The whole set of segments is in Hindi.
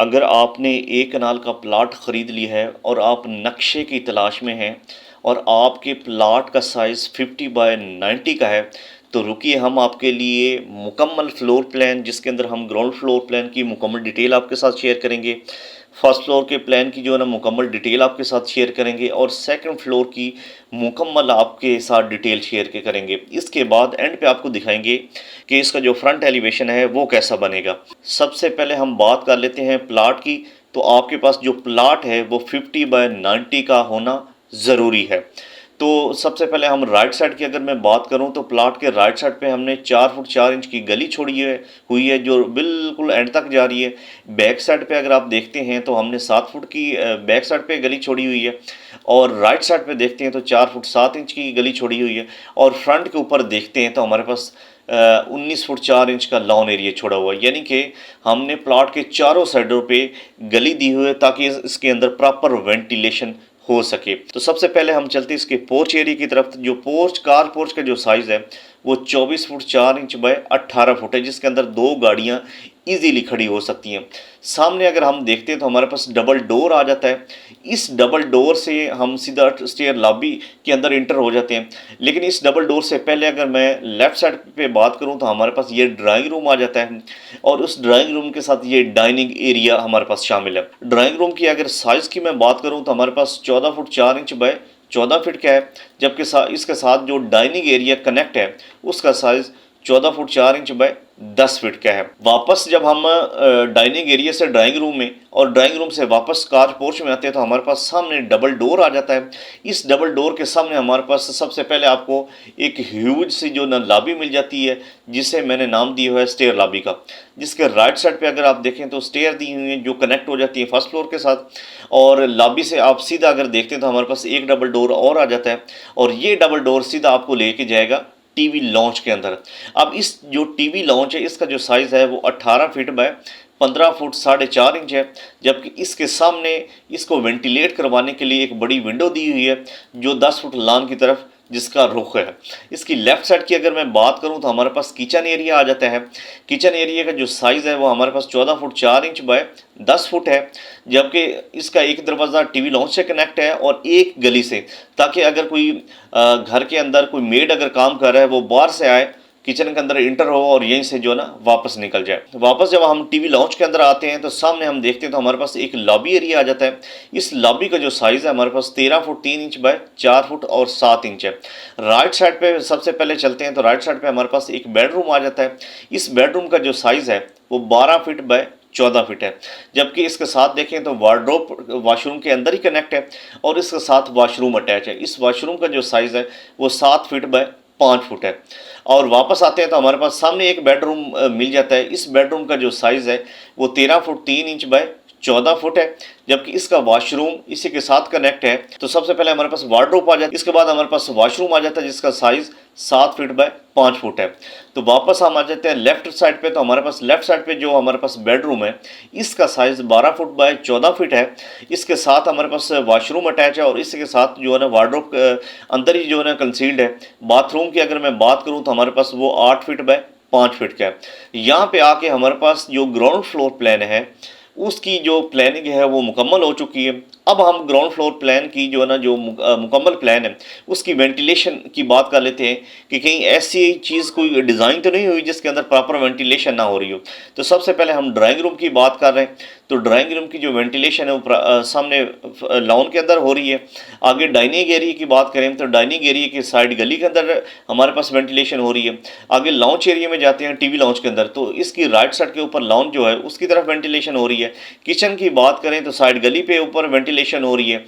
अगर आपने एक कनाल का प्लाट ख़रीद लिया है और आप नक्शे की तलाश में हैं और आपके प्लाट का साइज़ 50 बाय 90 का है, तो रुकिए, हम आपके लिए मुकम्मल फ्लोर प्लान, जिसके अंदर हम ग्राउंड फ्लोर प्लान की मुकम्मल डिटेल आपके साथ शेयर करेंगे, फर्स्ट फ्लोर के प्लान की जो है ना मुकम्मल डिटेल आपके साथ शेयर करेंगे और सेकंड फ्लोर की मुकम्मल आपके साथ डिटेल शेयर के करेंगे। इसके बाद एंड पे आपको दिखाएंगे कि इसका जो फ्रंट एलिवेशन है वो कैसा बनेगा। सबसे पहले हम बात कर लेते हैं प्लाट की। तो आपके पास जो प्लाट है वो 50 बाय 90 का होना ज़रूरी है। तो सबसे पहले हम राइट साइड की अगर मैं बात करूं तो प्लाट के राइट साइड पे हमने 4 फुट 4 इंच की गली छोड़ी हुई है जो बिल्कुल एंड तक जा रही है। बैक साइड पे अगर आप देखते हैं तो हमने 7 फुट की बैक साइड पे गली छोड़ी हुई है और राइट साइड पे देखते हैं तो 4 फुट 7 इंच की गली छोड़ी हुई है और फ्रंट के ऊपर देखते हैं तो हमारे पास 19 फुट 4 इंच का लॉन एरिया छोड़ा हुआ है। यानी कि हमने प्लाट के चारों साइडों पे गली दी हुई है ताकि इसके अंदर प्रॉपर वेंटिलेशन हो सके। तो सबसे पहले हम चलते हैं इसके पोर्च एरिया की तरफ। जो पोर्च कार पोर्च का जो साइज़ है वो 24 फुट 4 इंच बाय 18 फुट है, जिसके अंदर 2 गाड़ियां इजीली खड़ी हो सकती हैं। सामने अगर हम देखते हैं तो हमारे पास डबल डोर आ जाता है। इस डबल डोर से हम सीधा स्टेयर लॉबी के अंदर इंटर हो जाते हैं। लेकिन इस डबल डोर से पहले अगर मैं लेफ़्ट साइड पे बात करूं तो हमारे पास ये ड्राइंग रूम आ जाता है और उस ड्राइंग रूम के साथ ये डाइनिंग एरिया हमारे पास शामिल है। ड्राइंग रूम की अगर साइज़ की मैं बात करूं तो हमारे पास 14 फुट 4 इंच बाय 14 फीट का है, जबकि इसके साथ जो डाइनिंग एरिया कनेक्ट है उसका size 14 foot 4 inch by 10 feet का है। वापस जब हम डाइनिंग एरिया से ड्राइंग रूम में और ड्राइंग रूम से वापस कार पोर्च में आते हैं तो हमारे पास सामने डबल डोर आ जाता है। इस डबल डोर के सामने हमारे पास सबसे पहले आपको एक ह्यूज सी जो ना लॉबी मिल जाती है, जिसे मैंने नाम दिया है स्टेयर लॉबी का। जिसके राइट साइड पे अगर आप देखें तो स्टेयर दी हुई है जो कनेक्ट हो जाती है फर्स्ट फ्लोर के साथ और लॉबी से आप सीधा अगर देखते हैं तो हमारे पास एक डबल डोर और आ जाता है और ये डबल डोर सीधा आपको लेके जाएगा टीवी लॉन्च के अंदर। अब इस जो टीवी लॉन्च है इसका जो साइज़ है वो 18 फीट बाय 15 फुट 4.5 इंच है, जबकि इसके सामने इसको वेंटिलेट करवाने के लिए एक बड़ी विंडो दी हुई है जो 10 फुट लॉन की तरफ जिसका रुख है। इसकी लेफ़्ट साइड की अगर मैं बात करूं तो हमारे पास किचन एरिया आ जाता है। किचन एरिया का जो साइज़ है वो हमारे पास 14 फुट 4 इंच बाय 10 फुट है, जबकि इसका एक दरवाज़ा टीवी लॉन्च से कनेक्ट है और एक गली से, ताकि अगर कोई घर के अंदर कोई मेड अगर काम कर रहा है वो बाहर से आए, किचन के अंदर इंटर हो और यहीं से जो है ना वापस निकल जाए। वापस जब हम टीवी लॉन्च के अंदर आते हैं तो सामने हम देखते हैं तो हमारे पास एक लॉबी एरिया आ जाता है। इस लॉबी का जो साइज़ है हमारे पास 13 फुट 3 इंच बाय 4 फुट और 7 इंच है। राइट साइड पे सबसे पहले चलते हैं तो राइट साइड पे हमारे पास एक बेडरूम आ जाता है। इस बेडरूम का जो साइज़ है वो 12 फीट बाय 14 फीट है, जबकि इसके साथ देखें तो वार्डरोब वॉशरूम के अंदर ही कनेक्ट है और इसके साथ वॉशरूम अटैच है। इस वॉशरूम का जो साइज़ है वो 7 फीट बाय 5 फुट है। और वापस आते हैं तो हमारे पास सामने एक बेडरूम मिल जाता है। इस बेडरूम का जो साइज़ है वो 13 फुट 3 इंच बाय 14 फुट है, जबकि इसका वॉशरूम इसी के साथ कनेक्ट है। तो सबसे पहले हमारे पास वार्डरोब आ जाता है, इसके बाद हमारे पास वॉशरूम आ जाता है जिसका साइज़ 7 फीट बाय 5 फुट है। तो वापस हम आ जाते हैं लेफ्ट साइड पे, तो हमारे पास लेफ्ट साइड पे जो हमारे पास बेडरूम है इसका साइज़ 12 फुट बाय 14 फीट है। इसके साथ हमारे पास वॉशरूम अटैच है और इसके साथ जो है ना वार्डरोब अंदर ही जो है ना कंसील्ड है। बाथरूम की अगर मैं बात करूँ तो हमारे पास वो 8 फीट बाय 5 फीट का है। यहाँ पे आके हमारे पास जो ग्राउंड फ्लोर प्लान है उसकी जो प्लानिंग है वो मुकम्मल हो चुकी है। अब हम ग्राउंड फ्लोर प्लान की जो है ना जो मुकम्मल प्लान है उसकी वेंटिलेशन की बात कर लेते हैं कि कहीं ऐसी चीज़ कोई डिज़ाइन तो नहीं हुई जिसके अंदर प्रॉपर वेंटिलेशन ना हो रही हो। तो सबसे पहले हम ड्राइंग रूम की बात कर रहे हैं। तो ड्राइंग रूम की जो वेंटिलेशन है वो सामने लॉन के अंदर हो रही है। आगे डाइनिंग एरिया की बात करें तो डाइनिंग एरिया की साइड गली के अंदर हमारे पास वेंटिलेशन हो रही है। आगे लॉन्च एरिया में जाते हैं टीवी लॉन्च के अंदर, तो इसकी राइट साइड के ऊपर लॉन्च जो है उसकी तरफ वेंटिलेशन हो रही है। किचन की बात करें तो साइड गली पे ऊपर वेंटिलेशन हो रही है।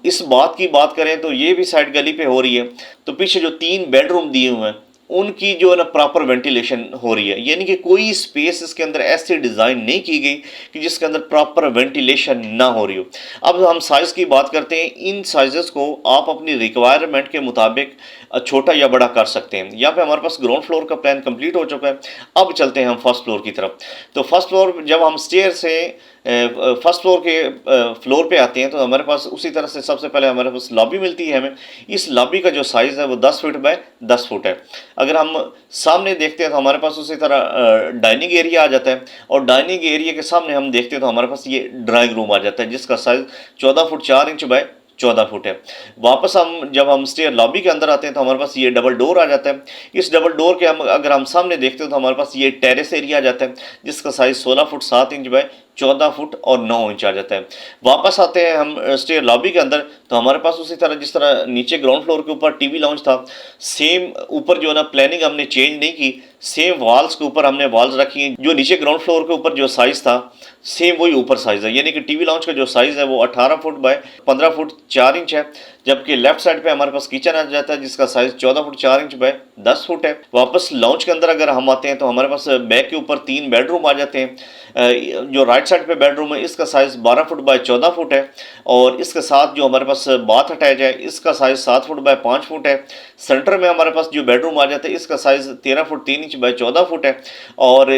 इस बात की बात करें तो ये भी साइड गली पे हो रही है। तो पीछे जो 3 बेडरूम दिए हुए हैं उनकी जो है ना प्रॉपर वेंटिलेशन हो रही है, यानी कि कोई स्पेस इसके अंदर ऐसे डिज़ाइन नहीं की गई कि जिसके अंदर प्रॉपर वेंटिलेशन ना हो रही हो। अब हम साइज़ की बात करते हैं। इन साइज़ को आप अपनी रिक्वायरमेंट के मुताबिक छोटा या बड़ा कर सकते हैं। यहाँ पे हमारे पास ग्राउंड फ्लोर का प्लान कंप्लीट हो चुका है। अब चलते हैं हम फर्स्ट फ्लोर की तरफ। तो फर्स्ट फ्लोर जब हम स्टेयर से फर्स्ट फ्लोर के फ्लोर पे आते हैं तो हमारे पास उसी तरह से सबसे पहले हमारे पास लॉबी मिलती है हमें। इस लॉबी का जो साइज़ है वो 10 फीट बाय 10 फुट है। अगर हम सामने देखते हैं तो हमारे पास उसी तरह डाइनिंग एरिया आ जाता है, और डाइनिंग एरिया के सामने हम देखते हैं तो हमारे पास ये ड्राइंग रूम आ जाता है, जिसका size 14 foot 4 inch by 14 foot है। वापस जब हम स्टेयर लॉबी के अंदर आते हैं तो हमारे पास ये डबल डोर आ जाता है। इस डबल डोर के अगर हम सामने देखते हैं तो हमारे पास ये टेरेस एरिया आ जाता है, जिसका size 16 foot 7 inch by 14 foot और 9 इंच आ जाता है। वापस आते हैं हम स्टेयर लॉबी के अंदर तो हमारे पास उसी तरह जिस तरह नीचे ग्राउंड फ्लोर के ऊपर टीवी लाउंज था, सेम ऊपर जो है ना प्लानिंग हमने चेंज नहीं की, सेम वॉल्स के ऊपर हमने वॉल्स रखी हैं। जो नीचे ग्राउंड फ्लोर के ऊपर जो साइज़ था सेम वही ऊपर साइज़ है, यानी कि टीवी लाउंज का जो साइज़ है वो 18 फुट बाय 15 फुट 4 इंच है। जबकि लेफ्ट साइड पे हमारे पास किचन आ जाता है, जिसका size 14 foot 4 inch by 10 foot है। वापस लाउंज के अंदर अगर हम आते हैं तो हमारे पास बैक के ऊपर 3 बेडरूम आ जाते हैं। जो राइट साइड पे बेडरूम है इसका साइज़ 12 फुट बाय 14 फुट है, और इसके साथ जो हमारे पास बाथ अटैच है इसका साइज़ 7 फुट बाय 5 फुट है। सेंटर में हमारे पास जो बेडरूम आ जाता है इसका size 13 foot 3 inch by 14 foot है। और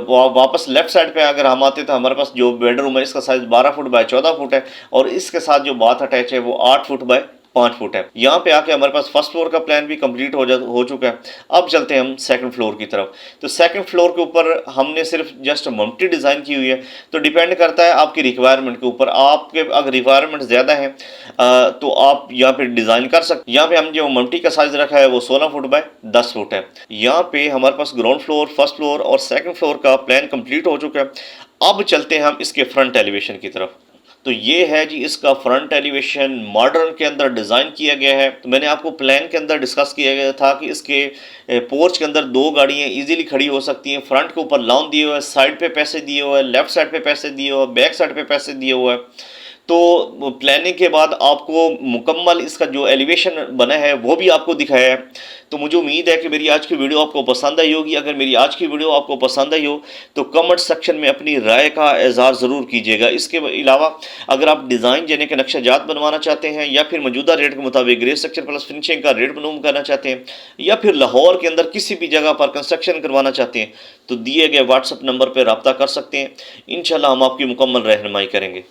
वापस लेफ्ट साइड पे अगर हम आते हैं तो हमारे पास जो बेडरूम है इसका साइज़ 12 फुट बाय 14 फुट है, और इसके साथ जो बाथ अटैच है वो 8 फुट बाय 5 फुट है। यहाँ पे आके हमारे पास फर्स्ट फ्लोर का प्लान भी कंप्लीट हो चुका है। अब चलते हैं हम सेकंड फ्लोर की तरफ। तो सेकंड फ्लोर के ऊपर हमने सिर्फ जस्ट मम्टी डिज़ाइन की हुई है, तो डिपेंड करता है आपकी रिक्वायरमेंट के ऊपर। आपके अगर रिक्वायरमेंट ज़्यादा है तो आप यहाँ पे डिज़ाइन कर सकते। यहाँ पे हम जो मम्टी का साइज़ रखा है वो 16 फुट बाय 10 फुट है। यहाँ पे हमारे पास ग्राउंड फ्लोर, फर्स्ट फ्लोर और सेकंड फ्लोर का प्लान कंप्लीट हो चुका है। अब चलते हैं हम इसके फ्रंट एलिवेशन की तरफ। तो ये है जी इसका फ्रंट एलिवेशन, मॉडर्न के अंदर डिज़ाइन किया गया है। तो मैंने आपको प्लान के अंदर डिस्कस किया गया था कि इसके पोर्च के अंदर 2 गाड़ियाँ इजीली खड़ी हो सकती हैं। फ्रंट के ऊपर लॉन दिए हुए है, साइड पे पैसे दिए हुए हैं, लेफ्ट साइड पे पैसे दिए हुए हैं, बैक साइड पे पैसे दिए हुए हैं। तो प्लानिंग के बाद आपको मुकम्मल इसका जो एलिवेशन बना है वो भी आपको दिखाया है। तो मुझे उम्मीद है कि मेरी आज की वीडियो आपको पसंद आई होगी। अगर मेरी आज की वीडियो आपको पसंद आई हो तो कमेंट सेक्शन में अपनी राय का इज़हार ज़रूर कीजिएगा। इसके अलावा अगर आप डिज़ाइन देने के नक्शा बनवाना चाहते हैं, या फिर मौजूदा रेट के मुताबिक ग्रे स्ट्रक्चर प्लस फिनिशिंग का रेट मालूम करना चाहते हैं, या फिर लाहौर के अंदर किसी भी जगह पर कंस्ट्रक्शन करवाना चाहते हैं, तो दिए गए व्हाट्सएप नंबर पर रब्ता कर सकते हैं। इंशाल्लाह हम आपकी मुकम्मल रहनुमाई करेंगे।